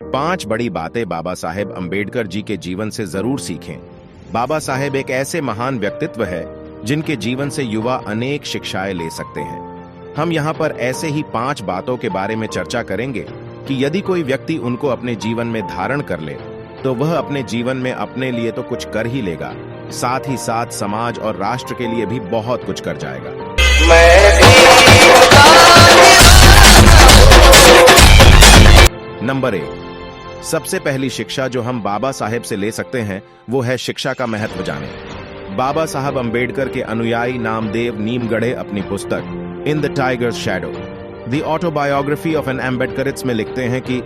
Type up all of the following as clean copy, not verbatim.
5 बड़ी बातें बाबा साहेब अंबेडकर जी के जीवन से जरूर सीखें। बाबा साहेब एक ऐसे महान व्यक्तित्व है जिनके जीवन से युवा अनेक शिक्षाएं ले सकते हैं। हम यहाँ पर ऐसे ही 5 बातों के बारे में चर्चा करेंगे कि यदि कोई व्यक्ति उनको अपने जीवन में धारण कर ले तो वह अपने जीवन में अपने लिए तो कुछ कर ही लेगा, साथ ही साथ समाज और राष्ट्र के लिए भी बहुत कुछ कर जाएगा। नंबर 1, सबसे पहली शिक्षा जो हम बाबा साहेब से ले सकते हैं वो है शिक्षा का महत्व जाने। बाबा साहब अंबेडकर के अनुयायी नामदेव नीमगढ़े अपनी पुस्तक in the tiger's shadow the autobiography of an Ambedkarites में लिखते हैं कि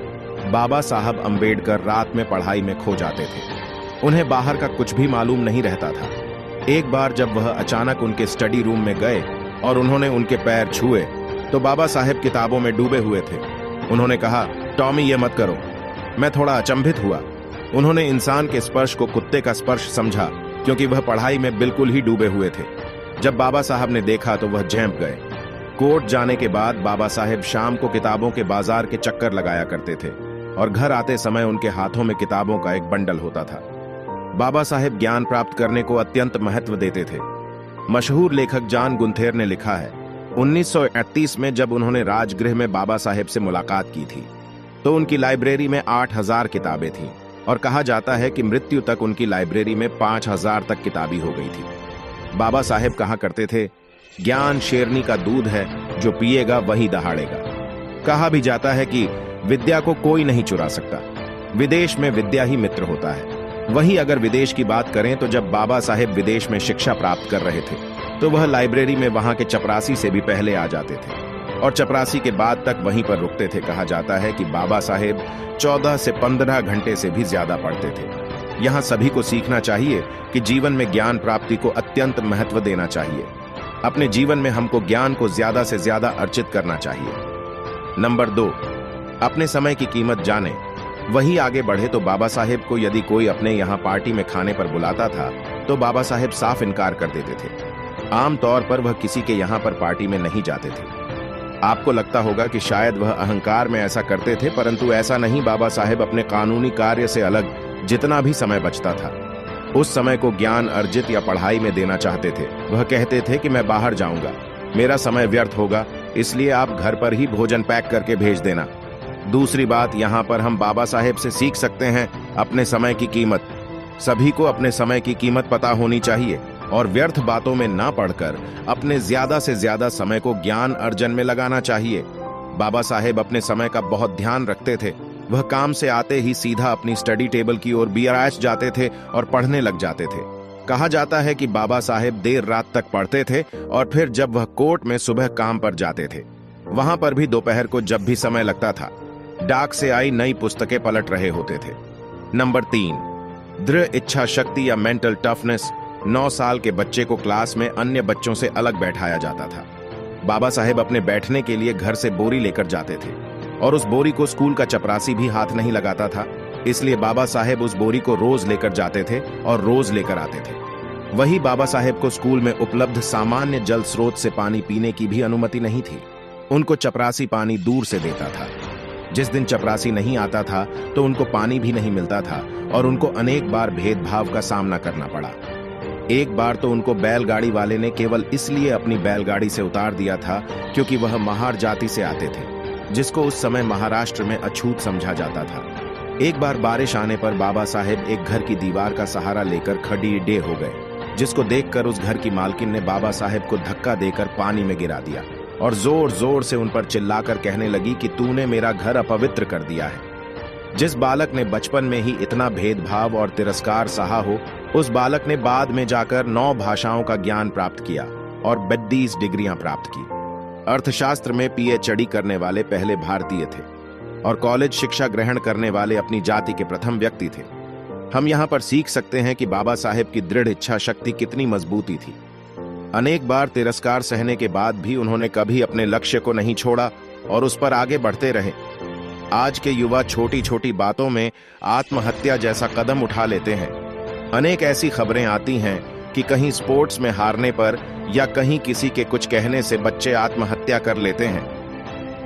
बाबा साहब अंबेडकर रात में पढ़ाई में खो जाते थे। उन्हें बाहर का कुछ भी मालूम नहीं रहता था। एक बार जब वह अचानक उनके स्टडी रूम में गए और उन्होंने उनके पैर छुए तो बाबा साहेब किताबों में डूबे हुए थे। उन्होंने कहा, टॉमी ये मत करो। मैं थोड़ा अचंभित हुआ। उन्होंने इंसान के स्पर्श को कुत्ते का स्पर्श समझा क्योंकि वह पढ़ाई में बिल्कुल ही डूबे हुए थे। जब बाबा साहब ने देखा तो वह झेंप गए। कोर्ट जाने के बाद बाबा साहेब शाम को किताबों के बाजार के चक्कर लगाया करते थे और घर आते समय उनके हाथों में किताबों का एक बंडल होता था। बाबा साहेब ज्ञान प्राप्त करने को अत्यंत महत्व देते थे। मशहूर लेखक जॉन गुंथेर ने लिखा है, 1938 में जब उन्होंने राजगृह में बाबा साहेब से मुलाकात की थी तो उनकी लाइब्रेरी में 8000 किताबें थीं और कहा जाता है कि मृत्यु तक उनकी लाइब्रेरी में 5000 तक किताबें हो गई थी। बाबा साहेब कहा करते थे, ज्ञान शेरनी का दूध है, जो पिएगा वही दहाड़ेगा। कहा भी जाता है कि विद्या को कोई नहीं चुरा सकता, विदेश में विद्या ही मित्र होता है। वहीं अगर विदेश की बात करें तो जब बाबा साहेब विदेश में शिक्षा प्राप्त कर रहे थे तो वह लाइब्रेरी में वहां के चपरासी से भी पहले आ जाते थे और चपरासी के बाद तक वहीं पर रुकते थे। कहा जाता है कि बाबा साहेब 14 से 15 घंटे से भी ज्यादा पढ़ते थे। यहाँ सभी को सीखना चाहिए कि जीवन में ज्ञान प्राप्ति को अत्यंत महत्व देना चाहिए। अपने जीवन में हमको ज्ञान को ज्यादा से ज्यादा अर्जित करना चाहिए। नंबर 2, अपने समय की कीमत जाने। वही आगे बढ़े तो बाबा साहेब को यदि कोई अपने यहाँ पार्टी में खाने पर बुलाता था तो बाबा साहेब साफ इनकार कर देते थे। आमतौर पर वह किसी के यहाँ पर पार्टी में नहीं जाते थे। आपको लगता होगा कि शायद वह अहंकार में ऐसा करते थे, परंतु ऐसा नहीं। बाबा साहेब अपने कानूनी कार्य से अलग जितना भी समय बचता था उस समय को ज्ञान अर्जित या पढ़ाई में देना चाहते थे। वह कहते थे कि मैं बाहर जाऊंगा, मेरा समय व्यर्थ होगा, इसलिए आप घर पर ही भोजन पैक करके भेज देना। दूसरी बात, यहाँ पर हम बाबा साहेब से सीख सकते हैं अपने समय की कीमत। सभी को अपने समय की कीमत पता होनी चाहिए और व्यर्थ बातों में ना पढ़कर अपने ज्यादा से ज्यादा समय को ज्ञान अर्जन में लगाना चाहिए। बाबा साहेब अपने समय का बहुत ध्यान रखते थे। वह काम से आते ही सीधा अपनी स्टडी टेबल की ओर बिराज जाते थे और पढ़ने लग जाते थे। कहा जाता है कि बाबा साहेब देर रात तक पढ़ते थे और फिर जब वह कोर्ट में सुबह काम पर जाते थे वहां पर भी दोपहर को जब भी समय लगता था डाक से आई नई पुस्तकें पलट रहे होते थे। नंबर 3, दृढ़ इच्छा शक्ति या मेंटल टफनेस। 9 साल के बच्चे को क्लास में अन्य बच्चों से अलग बैठाया जाता था। बाबा साहेब अपने बैठने के लिए घर से बोरी लेकर जाते थे और उस बोरी को स्कूल का चपरासी भी हाथ नहीं लगाता था, इसलिए बाबा साहेब उस बोरी को रोज लेकर जाते थे और रोज लेकर आते थे। वही बाबा साहेब को स्कूल में उपलब्ध सामान्य जल स्रोत से पानी पीने की भी अनुमति नहीं थी। उनको चपरासी पानी दूर से देता था। जिस दिन चपरासी नहीं आता था तो उनको पानी भी नहीं मिलता था और उनको अनेक बार भेदभाव का सामना करना पड़ा। एक बार तो उनको बैलगाड़ी वाले ने केवल इसलिए अपनी बैलगाड़ी से उतार दिया था क्योंकि वह महार जाति से आते थे, जिसको उस समय महाराष्ट्र में अछूत समझा जाता था। एक बार बारिश आने पर बाबा साहेब एक घर की दीवार का सहारा लेकर खड़े हो गए, जिसको देखकर उस घर की मालकिन ने बाबा साहेब को धक्का देकर पानी में गिरा दिया और जोर जोर से उन पर चिल्लाकर कहने लगी कि तूने मेरा घर अपवित्र कर दिया है। जिस बालक ने बचपन में ही इतना भेदभाव और तिरस्कार सहा हो, उस बालक ने बाद में जाकर 9 भाषाओं का ज्ञान प्राप्त किया और 32 डिग्रियां प्राप्त की। अर्थशास्त्र में पीएचडी करने वाले पहले भारतीय थे और कॉलेज शिक्षा ग्रहण करने वाले अपनी जाति के प्रथम व्यक्ति थे। हम यहाँ पर सीख सकते हैं कि बाबा साहेब की दृढ़ इच्छा शक्ति कितनी मजबूती थी। अनेक बार तिरस्कार सहने के बाद भी उन्होंने कभी अपने लक्ष्य को नहीं छोड़ा और उस पर आगे बढ़ते रहे। आज के युवा छोटी छोटी बातों में आत्महत्या जैसा कदम उठा लेते हैं। अनेक ऐसी खबरें आती हैं कि कहीं स्पोर्ट्स में हारने पर या कहीं किसी के कुछ कहने से बच्चे आत्महत्या कर लेते हैं।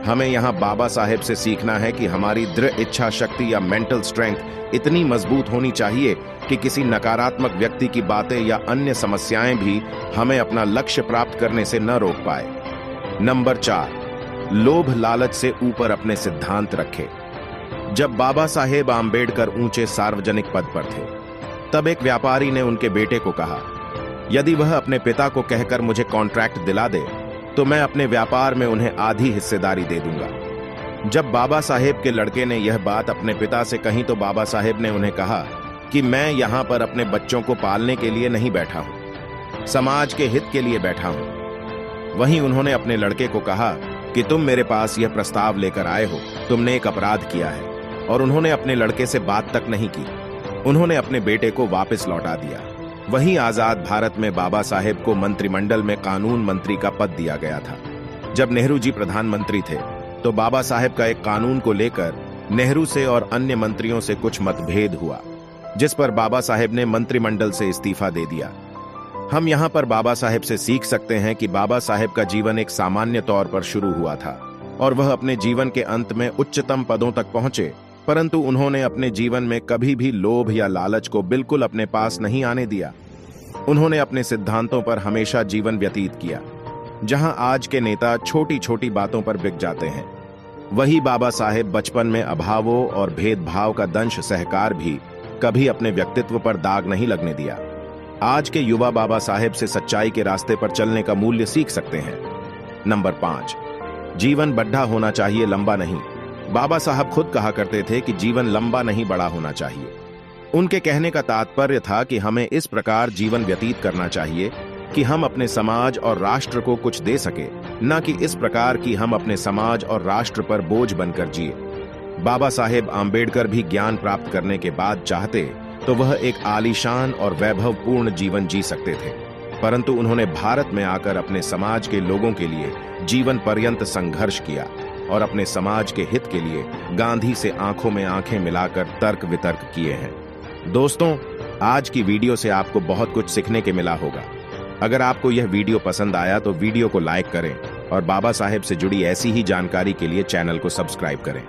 हमें यहाँ बाबा साहेब से सीखना है कि हमारी दृढ़ इच्छा शक्ति या मेंटल स्ट्रेंथ इतनी मजबूत होनी चाहिए कि किसी नकारात्मक व्यक्ति की बातें या अन्य समस्याएं भी हमें अपना लक्ष्य प्राप्त करने से न रोक पाए। नंबर 4, लोभ लालच से ऊपर अपने सिद्धांत रखे। जब बाबा साहेब आम्बेडकर ऊंचे सार्वजनिक पद पर थे, तब एक व्यापारी ने उनके बेटे को कहा, यदि वह अपने पिता को कहकर मुझे कॉन्ट्रैक्ट दिला दे तो मैं अपने व्यापार में उन्हें आधी हिस्सेदारी दे दूंगा। जब बाबा साहेब के लड़के ने यह बात अपने पिता से कही तो बाबा साहेब ने उन्हें कहा कि मैं यहां पर अपने बच्चों को पालने के लिए नहीं बैठा हूं, समाज के हित के लिए बैठा हूं। वहीं उन्होंने अपने लड़के को कहा कि तुम मेरे पास यह प्रस्ताव लेकर आए हो, तुमने एक अपराध किया है। और उन्होंने अपने लड़के से बात तक नहीं की, उन्होंने अपने बेटे को वापस लौटा दिया। वहीं आजाद भारत में बाबा साहेब को मंत्रिमंडल में कानून मंत्री का पद दिया गया था। जब नेहरू जी प्रधानमंत्री थे तो बाबा साहेब का एक कानून को लेकर नेहरू से और अन्य मंत्रियों से कुछ मतभेद हुआ, जिस पर बाबा साहेब ने मंत्रिमंडल से इस्तीफा दे दिया। हम यहां पर बाबा साहेब से सीख सकते हैं कि बाबा साहेब का जीवन एक सामान्य तौर पर शुरू हुआ था और वह अपने जीवन के अंत में उच्चतम पदों तक पहुंचे, परंतु उन्होंने अपने जीवन में कभी भी लोभ या लालच को बिल्कुल अपने पास नहीं आने दिया। उन्होंने अपने सिद्धांतों पर हमेशा जीवन व्यतीत किया। जहां आज के नेता छोटी छोटी बातों पर बिक जाते हैं, वही बाबा साहेब बचपन में अभावों और भेदभाव का दंश सहकार भी कभी अपने व्यक्तित्व पर दाग नहीं लगने दिया। आज के युवा बाबा साहेब से सच्चाई के रास्ते पर चलने का मूल्य सीख सकते हैं। नंबर 5, जीवन बड़ा होना चाहिए, लंबा नहीं। बाबा साहब खुद कहा करते थे कि जीवन लंबा नहीं, बड़ा होना चाहिए। उनके कहने का तात्पर्य था कि हमें इस प्रकार जीवन व्यतीत करना चाहिए कि हम अपने समाज और राष्ट्र को कुछ दे सके, न कि इस प्रकार कि हम अपने समाज और राष्ट्र पर बोझ बनकर जिए। बाबा साहेब आम्बेडकर भी ज्ञान प्राप्त करने के बाद चाहते तो वह एक आलीशान और वैभवपूर्ण जीवन जी सकते थे, परंतु उन्होंने भारत में आकर अपने समाज के लोगों के लिए जीवन पर्यंत संघर्ष किया और अपने समाज के हित के लिए गांधी से आंखों में आंखें मिलाकर तर्क वितर्क किए हैं। दोस्तों, आज की वीडियो से आपको बहुत कुछ सीखने के मिला होगा। अगर आपको यह वीडियो पसंद आया तो वीडियो को लाइक करें और बाबा साहेब से जुड़ी ऐसी ही जानकारी के लिए चैनल को सब्सक्राइब करें।